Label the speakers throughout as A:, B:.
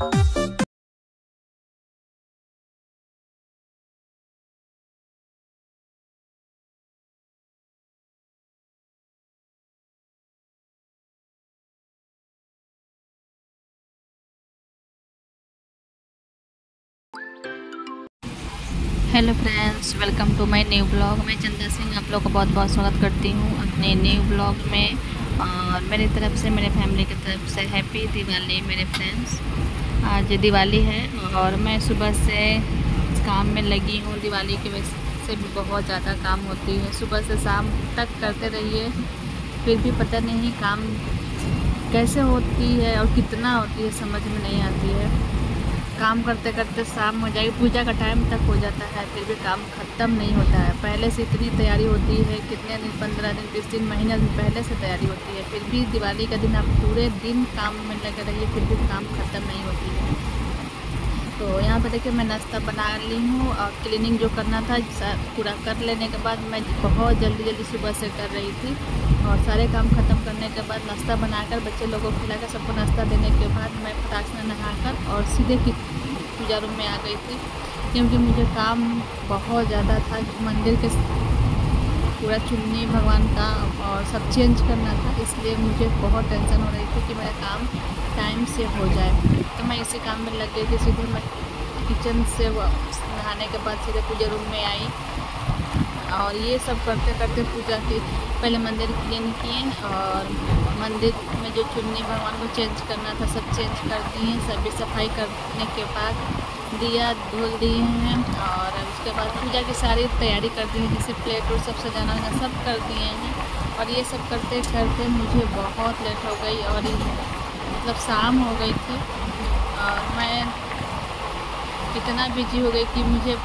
A: Hello friends, welcome to my new blog. मैं चंदा सिंह आप लोग का बहुत बहुत स्वागत करती हूँ अपने न्यू ब्लॉग में। और मेरी तरफ से, मेरे फैमिली की तरफ से हैप्पी दिवाली मेरे फ्रेंड्स। आज दिवाली है और मैं सुबह से काम में लगी हूँ। दिवाली की वजह से भी बहुत ज़्यादा काम होती है, सुबह से शाम तक करते रहिए, फिर भी पता नहीं काम कैसे होती है और कितना होती है समझ में नहीं आती है। काम करते करते शाम हो जाएगी, पूजा का टाइम तक हो जाता है, फिर भी काम ख़त्म नहीं होता है। पहले से इतनी तैयारी होती है, कितने दिन, 15 दिन, 20 दिन, महीना दिन पहले से तैयारी होती है, फिर भी दिवाली का दिन आप पूरे दिन काम में लगे रहिए, फिर भी काम ख़त्म नहीं होती है। तो यहाँ पे देखिए मैं नाश्ता बना ली हूँ और क्लीनिंग जो करना था पूरा कर लेने के बाद मैं बहुत जल्दी सुबह से कर रही थी। और सारे काम ख़त्म करने के बाद नाश्ता बनाकर बच्चे लोगों को खिलाकर सबको नाश्ता देने के बाद मैं फटाक से नहाकर और सीधे पूजा रूम में आ गई थी, क्योंकि मुझे काम बहुत ज़्यादा था। मंदिर के पूरा चुन्नी भगवान का और सब चेंज करना था, इसलिए मुझे बहुत टेंशन हो रही थी कि मेरा काम टाइम से हो जाए। तो मैं इसी काम में लग गई थी। सीधे मैं किचन से नहाने के बाद सीधे पूजा रूम में आई और ये सब करते करते पूजा की, पहले मंदिर क्लीन किए और मंदिर में जो चुन्नी भगवान को चेंज करना था सब चेंज कर दिए। सभी सफाई करने के बाद दिया धुल दिए हैं और उसके बाद पूजा की सारी तैयारी कर दी है, जैसे प्लेट और सब सजाना वजाना सब कर दिए हैं। और ये सब करते करते मुझे बहुत लेट हो गई और मतलब शाम हो गई थी और मैं इतना बिजी हो गई कि मुझे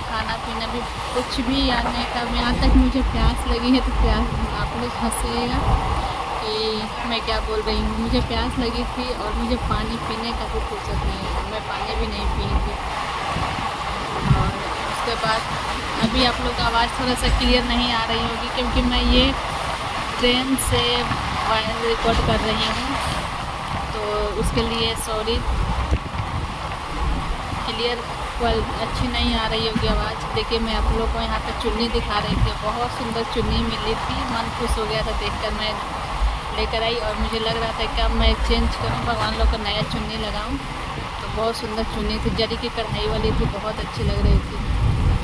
A: खाना पीना भी कुछ भी याद नहीं था। यहाँ तक मुझे प्यास लगी है, तो प्यास आप लोग हंसिएगा कि मैं क्या बोल रही हूँ। मुझे प्यास लगी थी और मुझे पानी पीने का भी फुर्सत नहीं है, मैं पानी भी नहीं पी थी। और उसके बाद अभी आप लोग का आवाज़ थोड़ा सा क्लियर नहीं आ रही होगी, क्योंकि मैं ये ट्रेन से वॉइस रिकॉर्ड कर रही हूँ, तो उसके लिए सॉरी। क्लियर अच्छी नहीं आ रही होगी आवाज़। देखिए मैं आप लोग को यहाँ पे चुन्नी दिखा रही थी, बहुत सुंदर चुन्नी मिली थी, मन खुश हो गया था देखकर। मैं लेकर आई और मुझे लग रहा था कि अब मैं चेंज करूँ, भगवान लोग का नया चुन्नी लगाऊँ। तो बहुत सुंदर चुन्नी थी, जरी की कढ़ाई वाली थी, बहुत अच्छी लग रही थी।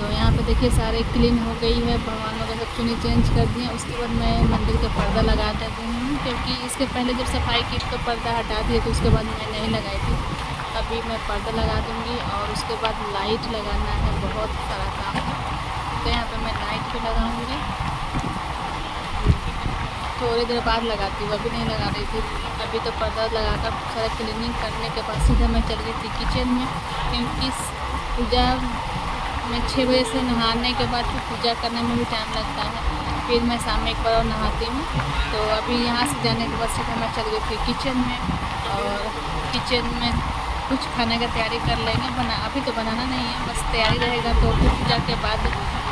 A: तो यहाँ पे देखिए सारे क्लीन हो गई है, भगवान लोग सब चुन्नी चेंज कर दिए। उसके बाद मैं मंदिर का पर्दा लगा देती हूँ, क्योंकि इसके पहले जब सफाई की तो पर्दा हटा दिए, तो उसके बाद मैं नहीं लगाई थी। अभी मैं पर्दा लगा दूँगी और उसके बाद लाइट लगाना है, बहुत सारा काम है। तो यहाँ पे मैं लाइट भी लगाऊँगी, थोड़ी देर बाद लगाती हूँ, अभी नहीं लगा रही थी। अभी तो पर्दा लगाकर सारा क्लीनिंग करने के बाद सीधा मैं चल गई थी किचन में, क्योंकि पूजा में 6 बजे से नहाने के बाद फिर पूजा करने में भी टाइम लगता है। फिर मैं शाम में एक बार और नहाती हूँ। तो अभी यहाँ से जाने के बाद सीधा मैं चल गई थी किचन में और किचन में कुछ खाने का तैयारी कर लेंगे। अभी तो बनाना नहीं है, बस तैयारी रहेगा, तो फिर पूजा के बाद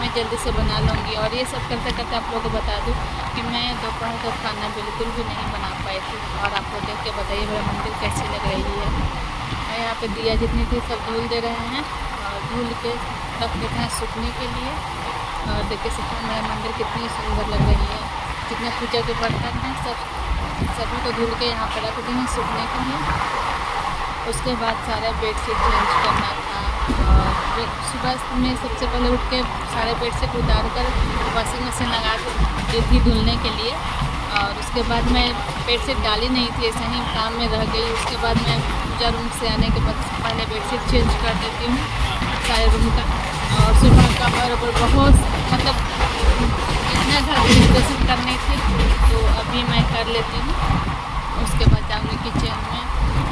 A: मैं जल्दी से बना लूँगी। और ये सब करते करते आप लोगों को बता दूँ कि मैं दोपहर का खाना बिल्कुल भी नहीं बना पाई थी। और आप लोग देख के बताइए मेरा मंदिर कैसी लग रही है। मैं यहाँ पे दिया जितनी थी सब धुल दे रहे हैं और धुल के रख देते हैं सूखने के लिए। और देखिए सकते मेरा मंदिर कितनी सुंदर लग रही है। जितने पूजा के बर्तन हैं सभी को धुल के यहाँ पर रख दें सूखने के लिए। उसके बाद सारे बेडशीट चेंज करना था और सुबह में सबसे पहले उठ के सारे बेडशीट उतार कर वॉशिंग मशीन लगा दी थी धुलने के लिए। और उसके बाद मैं बेडशीट डाली नहीं थी, ऐसे ही काम में रह गई। उसके बाद मैं पूजा रूम से आने के बाद पहले बेडशीट चेंज कर देती हूँ सारे रूम का। और सुबह का बराबर बहुत मतलब इतना घर डेकोरेशन करनी थी, तो अभी मैं कर लेती हूँ। उसके बाद जाऊँगी किचन में।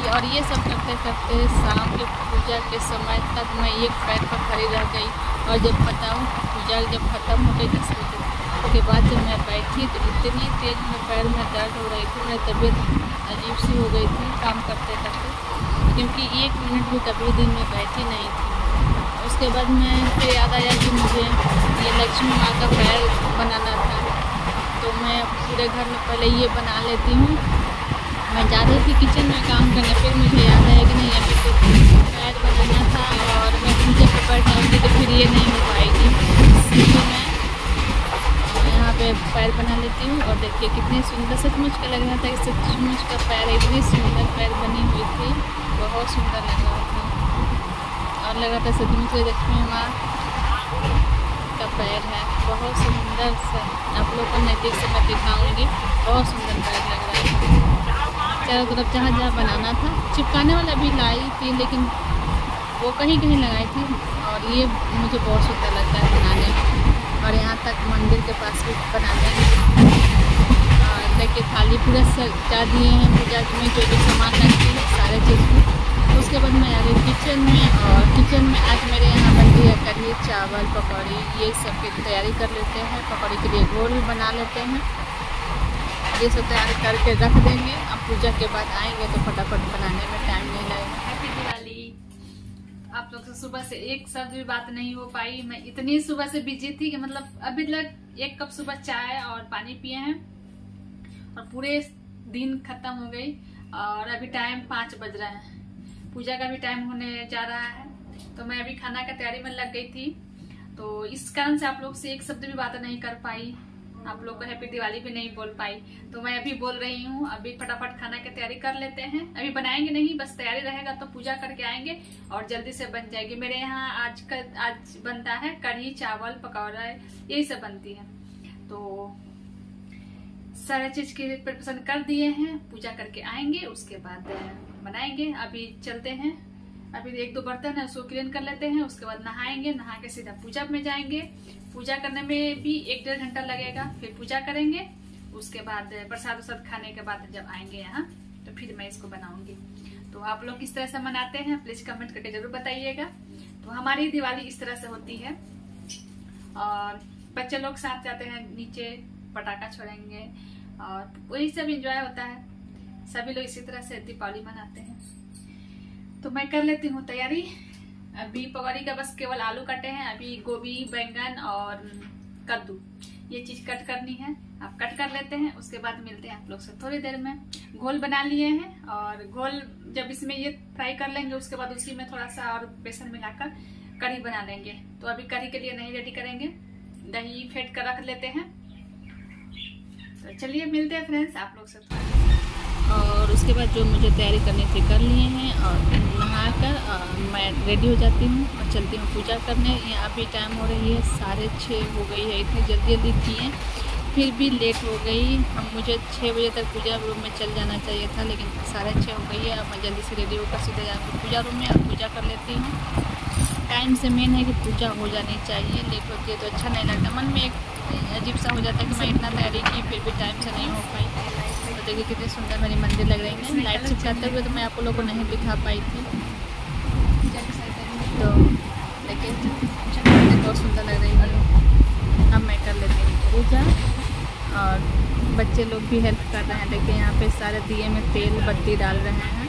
A: और ये सब करते करते शाम के पूजा के समय तक मैं एक पैर पर खड़ी रह गई। और जब बताऊँ पूजा जब ख़त्म हो गई 10 बजे के बाद जब मैं बैठी तो इतनी तेज़ मेरे पैर में दर्द हो रही थी, मेरी तबीयत अजीब सी हो गई थी काम करते करते, क्योंकि 1 मिनट भी कभी दिन में बैठी नहीं थी। उसके बाद मैं फिर याद आया कि मुझे ये लक्ष्मी माँ का पैर बनाना था, तो मैं पूरे घर में पहले ये बना लेती हूँ। मैं जा रही थी किचन में काम करने, फिर मुझे याद आया कि नहीं अभी तो देखिए कितनी सुंदर, सचमुच का लग रहा था कि सचमुच का पैर, इतनी सुंदर पैर बनी हुई थी, बहुत सुंदर लग रहा था। और लग रहा था सचमुच लक्ष्मी माँ का पैर है, बहुत सुंदर सा। आप लोग को नज़दीक से मैं दिखाऊंगी, बहुत सुंदर पैर लग रहा है। चारों तरफ जहाँ जहाँ बनाना था, चिपकाने वाला भी लाई थी, लेकिन वो कहीं कहीं लगाई थी। और ये मुझे बहुत सुंदर लगता है बनाने में। और यहाँ तक मंदिर के पास भी बनाने हैं। देखिए थाली पूरा सजा दिए हैं, पूजा में जो जो सामान लगती है सारे चीज़ में। उसके बाद मैं आ गई किचन में, और किचन में आज मेरे यहाँ बन रही है कढ़ी चावल पकौड़ी, ये सब की तैयारी कर लेते हैं। पकौड़ी के लिए घोल भी बना लेते हैं, ये सब तैयारी करके रख देंगे। अब पूजा के बाद आएंगे तो फटाफट बनाने में टाइम नहीं लगेगा। हैप्पी दिवाली। आप लोग से सुबह से एक शब्द भी बात नहीं हो पाई, मैं इतनी सुबह से बिजी थी कि मतलब अभी तक 1 कप सुबह चाय और पानी पिए हैं और पूरे दिन खत्म हो गई। और अभी टाइम 5 बज रहा है, पूजा का भी टाइम होने जा रहा है। तो मैं अभी खाना का तैयारी में लग गई थी, तो इस कारण से आप लोग से एक शब्द भी बात नहीं कर पाई, आप लोग को हैप्पी दिवाली भी नहीं बोल पाई। तो मैं अभी बोल रही हूँ, अभी फटाफट खाना की तैयारी कर लेते हैं। अभी बनाएंगे नहीं, बस तैयारी रहेगा तो पूजा करके आएंगे और जल्दी से बन जाएगी। मेरे यहाँ आज बनता है कढ़ी चावल पकौड़ा, यही सब बनती है। तो सारे चीज की प्रिपरेशन कर दिए हैं, पूजा करके आएंगे उसके बाद बनाएंगे। अभी चलते हैं, अभी 1-2 बर्तन है उसको क्लीन कर लेते हैं, उसके बाद नहाएंगे, नहा के सीधा पूजा में जाएंगे। पूजा करने में भी 1-1.5 घंटा लगेगा, फिर पूजा करेंगे। उसके बाद प्रसाद उसाद खाने के बाद जब आएंगे यहाँ तो फिर मैं इसको बनाऊंगी। तो आप लोग किस तरह से मनाते हैं प्लीज कमेंट करके जरूर बताइएगा। तो हमारी दिवाली इस तरह से होती है, और बच्चे लोग साथ जाते हैं नीचे, पटाखा छोड़ेंगे और वही सब एंजॉय होता है। सभी लोग इसी तरह से दीपावली मनाते हैं। तो मैं कर लेती हूँ तैयारी। अभी पकौड़ी का बस केवल आलू कटे हैं, अभी गोभी बैंगन और कद्दू ये चीज कट करनी है, आप कट कर लेते हैं। उसके बाद मिलते हैं आप लोग से थोड़ी देर में। घोल बना लिए हैं, और घोल जब इसमें ये फ्राई कर लेंगे उसके बाद उसी में थोड़ा सा और बेसन मिलाकर कढ़ी बना लेंगे। तो अभी कढ़ी के लिए नहीं रेडी करेंगे, दही फेंट कर रख लेते हैं। तो चलिए मिलते हैं फ्रेंड्स आप लोग से। और उसके बाद जो मुझे तैयारी करनी थी कर लिए हैं, और नहाकर मैं रेडी हो जाती हूँ और चलती हूँ पूजा करने। यहाँ अभी टाइम हो रही है 6:30 हो गई है, इतनी जल्दी जल्दी किए फिर भी लेट हो गई। मुझे 6 बजे तक पूजा रूम में चल जाना चाहिए था, लेकिन 6:30 हो गई है। अब मैं जल्दी से रेडी होकर सीधे जाकर पूजा रूम में और पूजा कर लेती हूँ। टाइम से मेन है कि पूजा हो जानी चाहिए, लेट होती है तो अच्छा नहीं लगता, मन में एक अजीब सा हो जाता है कि मैं इतना तैयारी की फिर भी टाइम से नहीं हो पाई। तो देखिए कितनी सुंदर मेरी मंदिर लग रही है। लाइट चिपकाते हुए तो मैं आप लोगों को नहीं दिखा पाई थी, तो देखिए बहुत सुंदर लग रही है। अब मैं कर लेती हूँ पूजा, और बच्चे लोग भी हेल्प कर रहे हैं। देखिए यहाँ पे सारे दिए में तेल बत्ती डाल रहे हैं।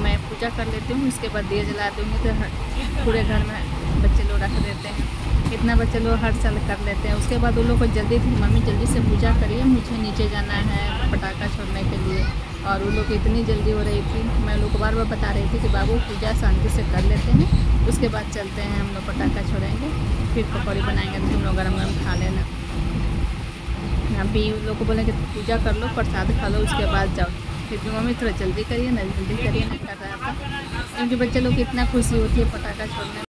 A: मैं पूजा कर लेती हूँ, इसके बाद दिए जला दूँगी तो पूरे घर में बच्चे लोग रख देते हैं। इतना बच्चे लोग हर साल कर लेते हैं। उसके बाद उन लोग को जल्दी थी, मम्मी जल्दी से पूजा करिए, मुझे नीचे जाना है पटाखा छोड़ने के लिए। और उन लोग की इतनी जल्दी हो रही थी, मैं लोग को बार बार बता रही थी कि बाबू पूजा शांति से कर लेते हैं, उसके बाद चलते हैं हम लोग पटाखा छोड़ेंगे, फिर पकौड़ी बनाएंगे तो तुम लोग गरम गरम खा लेना। अभी उन लोग को बोले कि पूजा कर लो, प्रसाद खा लो, उसके बाद जाओ। फिर मम्मी थोड़ा जल्दी करिए ना, जल्दी करिए ना कर रहा था, क्योंकि बच्चे लोग की इतना खुशी होती है पटाखा छोड़ने।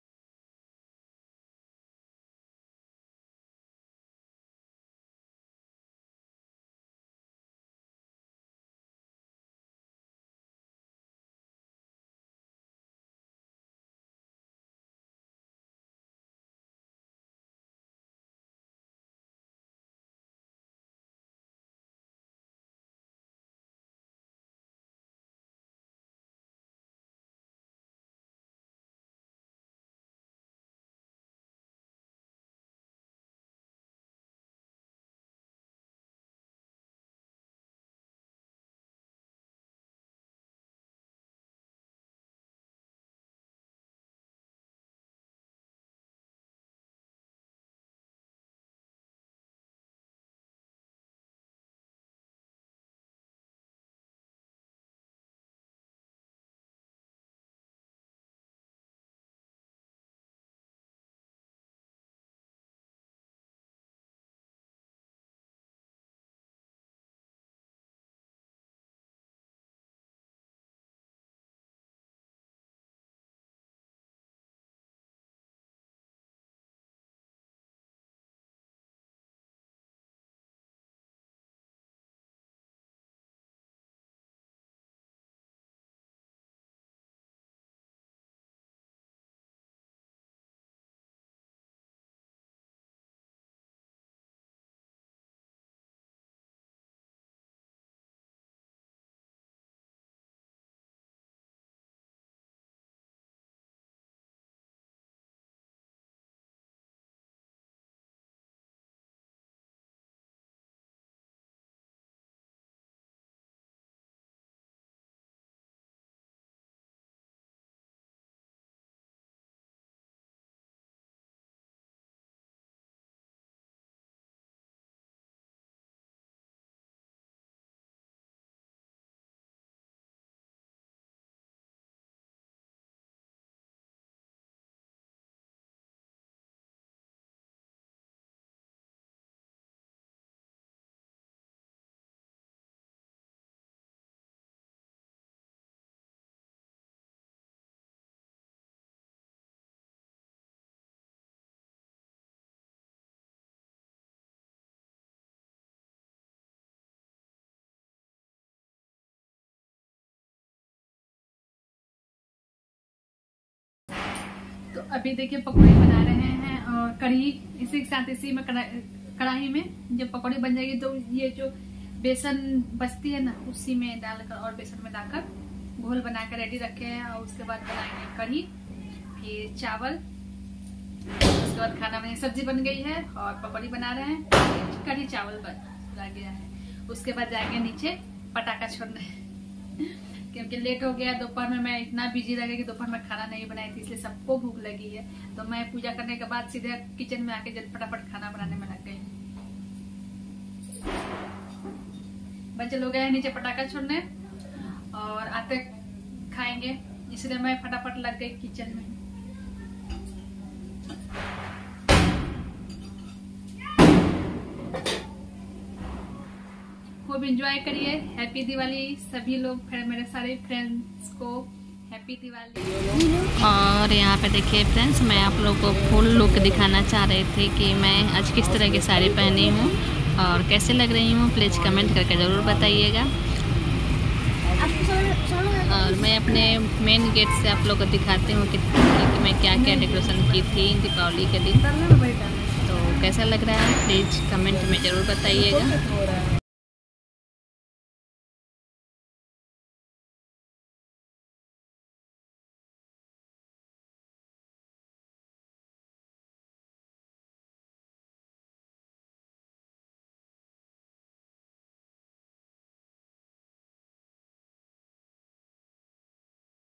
B: तो अभी देखिए पकौड़े बना रहे हैं और कढ़ी इसी के साथ इसी में कढ़ाई में जब पकौड़ी बन जाएगी तो ये जो बेसन बचती है ना उसी में डालकर और बेसन में डालकर घोल बनाकर रेडी रखे हैं। और उसके बाद बनाएंगे कढ़ी, फिर चावल, उसके बाद खाना बने, सब्जी बन गई है और पकौड़ी बना रहे हैं, कढ़ी चावल बन गया है। उसके बाद जाएंगे नीचे पटाखा छोड़ने क्योंकि लेट हो गया। दोपहर में मैं इतना बिजी रह गई कि दोपहर में खाना नहीं बनाई थी, इसलिए सबको भूख लगी है। तो मैं पूजा करने के बाद सीधे किचन में आके जल्द फटाफट खाना बनाने में लग गई। बच्चे लोग गए नीचे पटाखा छोड़ने और आते खाएंगे, इसलिए मैं फटाफट लग गई किचन में। खूब एंजॉय करिए। हैप्पी दिवाली सभी लोग, मेरे सारे फ्रेंड्स को हैप्पी दिवाली।
A: और यहाँ पे देखिए फ्रेंड्स, मैं आप लोगों को फुल लुक दिखाना चाह रही थी कि मैं आज किस तरह की साड़ी पहनी हूँ और कैसे लग रही हूँ। प्लीज़ कमेंट करके ज़रूर बताइएगा। और मैं अपने मेन गेट से आप लोगों को दिखाती हूँ कि मैं क्या क्या डेकोरेशन की थी दीपावली के दिन। तो कैसा लग रहा है प्लीज़ कमेंट में ज़रूर बताइएगा।